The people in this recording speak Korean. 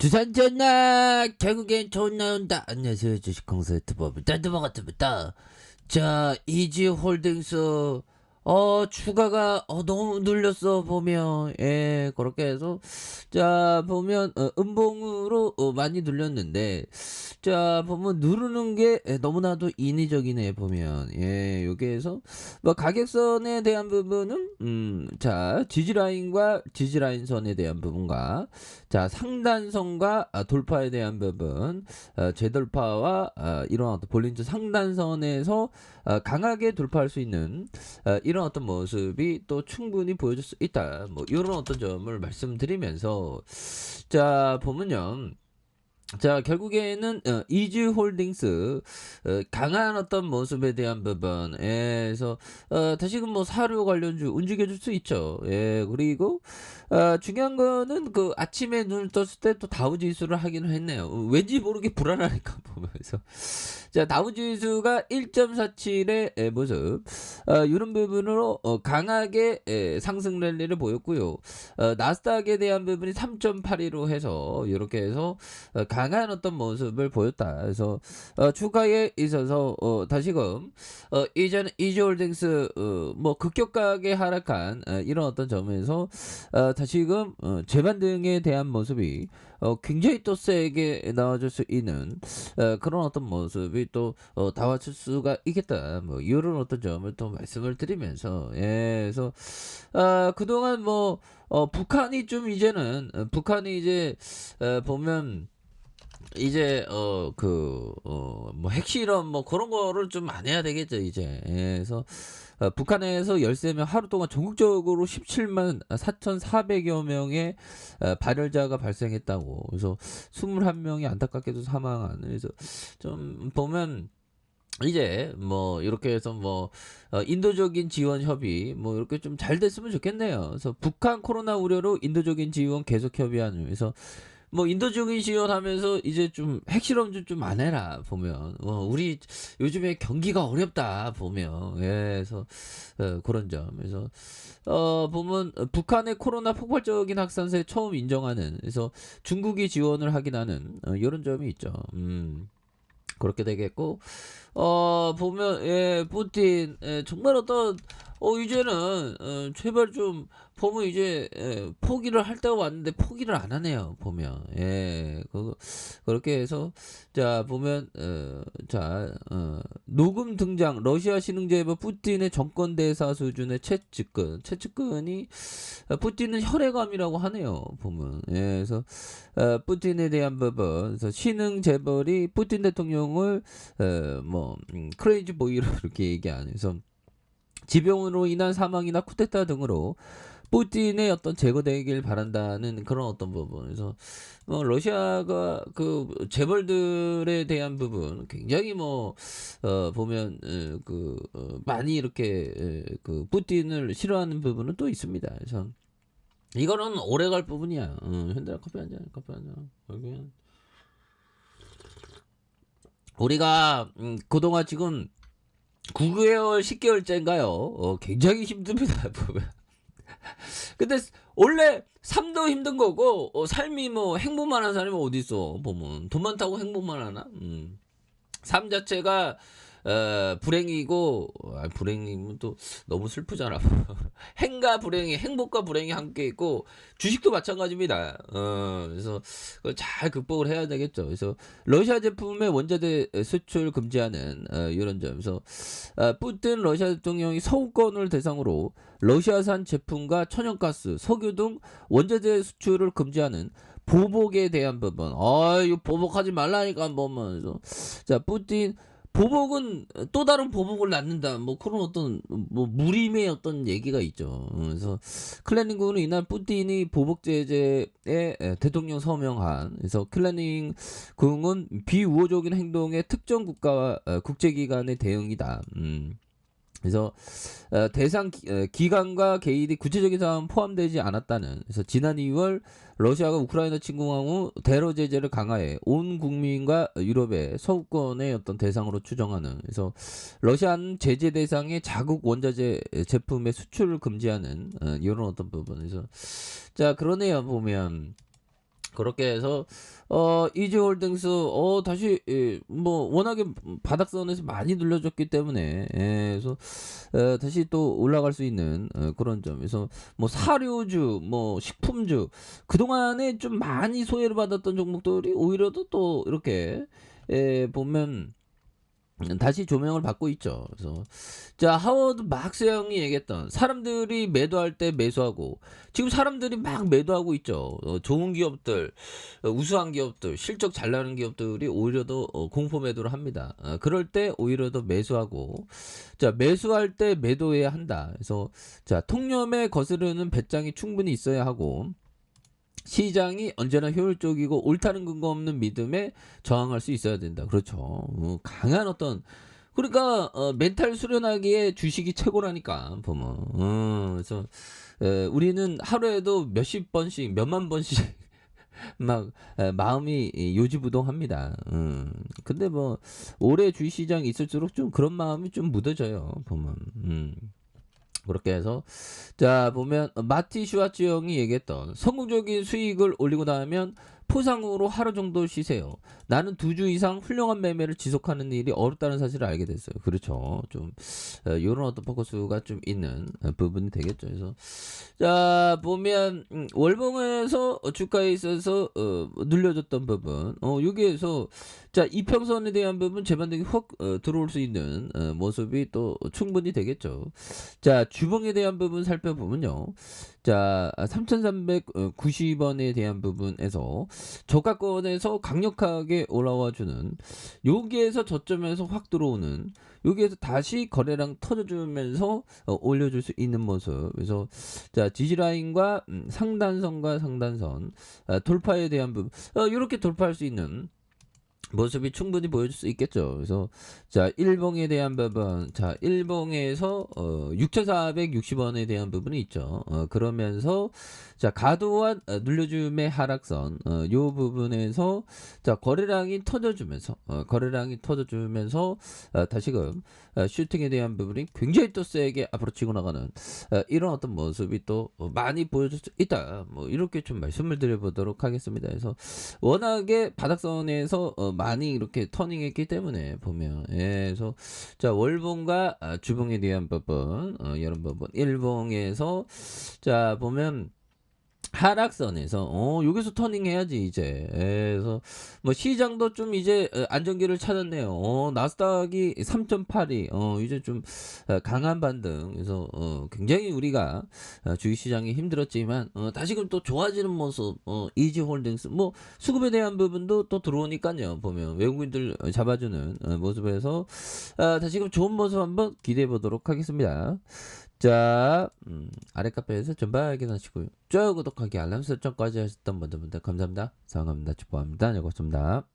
두산 전나 결국엔 좋은 나온다. 안녕하세요, 주식공사 유튜버 딴드버거트입니다. 자, 이지홀딩스 추가가 너무 눌렸어 보면. 예, 그렇게 해서 자 보면 음봉으로 많이 눌렸는데, 자 보면 누르는 게 너무나도 인위적이네 보면. 예, 여기에서 뭐 가격선에 대한 부분은 자 지지라인과 지지라인선에 대한 부분과 자 상단선과 돌파에 대한 부분, 재돌파와 이런 어떤 볼린저 상단선에서 강하게 돌파할 수 있는 이런 어떤 모습이 또 충분히 보여줄 수 있다. 뭐 이런 어떤 점을 말씀드리면서 자 보면요. 자 결국에는 이지홀딩스 강한 어떤 모습에 대한 부분에서 다시금 뭐 사료 관련주 움직여줄 수 있죠. 예, 그리고 중요한 거는 그 아침에 눈을 떴을 때 또 다우지수를 하기는 했네요. 왠지 모르게 불안하니까 보면서 자 다우지수가 1.47의 모습, 이런 부분으로 강하게 상승 랠리를 보였고요. 나스닥에 대한 부분이 3.82로 해서 이렇게 해서 강한 어떤 모습을 보였다. 그래서 주가에 있어서 다시금 이제는 이지홀딩스 뭐 급격하게 하락한 이런 어떤 점에서 다시금 재반등에 대한 모습이 굉장히 또 세게 나와줄 수 있는 그런 어떤 모습이 또 나와줄 수가 있겠다. 뭐 이런 어떤 점을 또 말씀을 드리면서, 예, 그래서 그동안 뭐 북한이 좀 이제는 북한이 이제 보면 이제 뭐 핵실험 뭐 그런 거를 좀 안 해야 되겠죠 이제. 예, 그래서 북한에서 13명 하루 동안 전국적으로 17만 4,400여 명의 발열자가 발생했다고. 그래서 21명이 안타깝게도 사망한. 그래서 좀 보면 이제 뭐 이렇게 해서 뭐 인도적인 지원 협의 뭐 이렇게 좀 잘 됐으면 좋겠네요. 그래서 북한 코로나 우려로 인도적인 지원 계속 협의하는. 그래서 뭐 인도적인 지원하면서 이제 좀 핵실험 좀 안 해라 보면. 우리 요즘에 경기가 어렵다 보면. 예, 그래서 그런 점. 그래서 보면 북한의 코로나 폭발적인 확산세 처음 인정하는. 그래서 중국이 지원을 하긴 하는 이런 점이 있죠. 그렇게 되겠고, 보면, 예, 푸틴, 정말 어떤, 이제는, 제발 좀, 보면 이제, 포기를 할 때가 왔는데, 포기를 안 하네요, 보면. 예, 그렇게 해서, 자, 보면, 녹음 등장, 러시아 신흥제보 푸틴의 정권대사 수준의 채측근이, 푸틴은 혈액암이라고 하네요, 보면. 예, 그래서, 푸틴에 대한 부분, 그래서 신흥 재벌이 푸틴 대통령을 크레이지 보이로 이렇게 얘기하면서 지병으로 인한 사망이나 쿠데타 등으로 푸틴의 어떤 제거되길 바란다는 그런 어떤 부분에서 러시아가 그 재벌들에 대한 부분 굉장히 뭐 보면 많이 이렇게 그 푸틴을 싫어하는 부분은 또 있습니다. 그래서 이거는 오래 갈 부분이야. 현대라 커피 한 잔, 커피 한 잔. 여기 우리가 그동안 지금 9개월, 10개월째인가요? 굉장히 힘듭니다. 보면. 근데 원래 삶도 힘든 거고 삶이 뭐 행복만 한 사람이 어디 있어? 보면 돈 많다고 행복만 하나? 삶 자체가 불행이고, 불행이면 또 너무 슬프잖아. 행과 불행이, 행복과 불행이 함께 있고, 주식도 마찬가지입니다. 그래서 그걸 잘 극복을 해야 되겠죠. 그래서 러시아 제품의 원자재 수출 금지하는 이런 점에서 푸틴 러시아 대통령이 서구권을 대상으로 러시아산 제품과 천연가스, 석유 등 원자재 수출을 금지하는 보복에 대한 부분. 이거 보복하지 말라니까 보면. 자, 푸틴 보복은 또 다른 보복을 낳는다. 뭐 그런 어떤 뭐 무림의 어떤 얘기가 있죠. 그래서 클레닝궁은 이날 푸틴이 보복 제재에 대통령 서명한. 그래서 클레닝궁은 비우호적인 행동의 특정 국가와 국제기관의 대응이다. 그래서 대상 기관과 개인이 구체적인 사항은 포함되지 않았다는. 그래서 지난 2월 러시아가 우크라이나 침공한 후 대러 제재를 강화해 온 국민과 유럽의 서구권의 어떤 대상으로 추정하는. 그래서 러시아는 제재 대상의 자국 원자재 제품의 수출을 금지하는 이런 어떤 부분에서 자 그러네요 보면. 그렇게 해서 이지홀딩스 다시 뭐 워낙에 바닥선에서 많이 눌려줬기 때문에 그래서 다시 또 올라갈 수 있는 그런 점에서 뭐 사료주 뭐 식품주 그동안에 좀 많이 소외를 받았던 종목들이 오히려 또 이렇게 보면 다시 조명을 받고 있죠. 그래서 자 하워드 막스 형이 얘기했던 사람들이 매도할 때 매수하고 지금 사람들이 막 매도하고 있죠. 좋은 기업들, 우수한 기업들, 실적 잘 나는 기업들이 오히려 더 공포 매도를 합니다. 그럴 때 오히려 더 매수하고 자 매수할 때 매도해야 한다. 그래서 자 통념에 거스르는 배짱이 충분히 있어야 하고 시장이 언제나 효율적이고 옳다는 근거 없는 믿음에 저항할 수 있어야 된다. 그렇죠. 강한 어떤 그러니까 멘탈 수련하기에 주식이 최고라니까 보면. 그래서 우리는 하루에도 몇십 번씩 몇만 번씩 막 마음이 요지부동합니다. 근데 뭐 올해 주식시장이 있을수록 좀 그런 마음이 좀 묻어져요. 보면. 그렇게 해서 자 보면 마티 슈와츠 형이 얘기했던 성공적인 수익을 올리고 나면 포상으로 하루 정도 쉬세요. 나는 2주 이상 훌륭한 매매를 지속하는 일이 어렵다는 사실을 알게 됐어요. 그렇죠. 좀 이런 어떤 포커스가 좀 있는 부분이 되겠죠. 그래서 자 보면 월봉에서 주가에 있어서 눌려줬던 부분 여기에서 자 이평선에 대한 부분 재반등이 확 들어올 수 있는 모습이 또 충분히 되겠죠. 자 주봉에 대한 부분 살펴보면요. 자 3,390원에 대한 부분에서 저가권에서 강력하게 올라와주는 여기에서 저점에서 확 들어오는 여기에서 다시 거래량 터져주면서 올려줄 수 있는 모습. 그래서 자 지지라인과 상단선과 상단선 돌파에 대한 부분 이렇게 돌파할 수 있는 모습이 충분히 보여줄 수 있겠죠. 그래서 자 일봉에 대한 부분 자 일봉에서 6,460원에 대한 부분이 있죠. 그러면서 자 과도한 눌려줌의 하락선 요 부분에서 자 거래량이 터져주면서 다시금 슈팅에 대한 부분이 굉장히 또 세게 앞으로 치고 나가는 이런 어떤 모습이 또 많이 보여줄 수 있다. 뭐 이렇게 좀 말씀을 드려보도록 하겠습니다. 그래서 워낙에 바닥선에서 많이 이렇게 터닝했기 때문에 보면 그래서 자 월봉과 주봉에 대한 부분 이런 부분 일봉에서 자 보면 하락선에서 여기서 터닝해야지 이제 그래서 뭐 시장도 좀 이제 안정기를 찾았네요. 나스닥이 3.82 이제 좀 강한 반등 그래서 굉장히 우리가 주식시장이 힘들었지만 다시금 또 좋아지는 모습 이지홀딩스 뭐 수급에 대한 부분도 또 들어오니까요. 보면 외국인들 잡아주는 모습에서 다시금 좋은 모습 한번 기대해 보도록 하겠습니다. 자, 아래 카페에서 전방 확인하시고요. 좋아요, 구독하기, 알람 설정까지 하셨던 분들 감사합니다. 사랑합니다. 축복합니다. 네, 고맙습니다.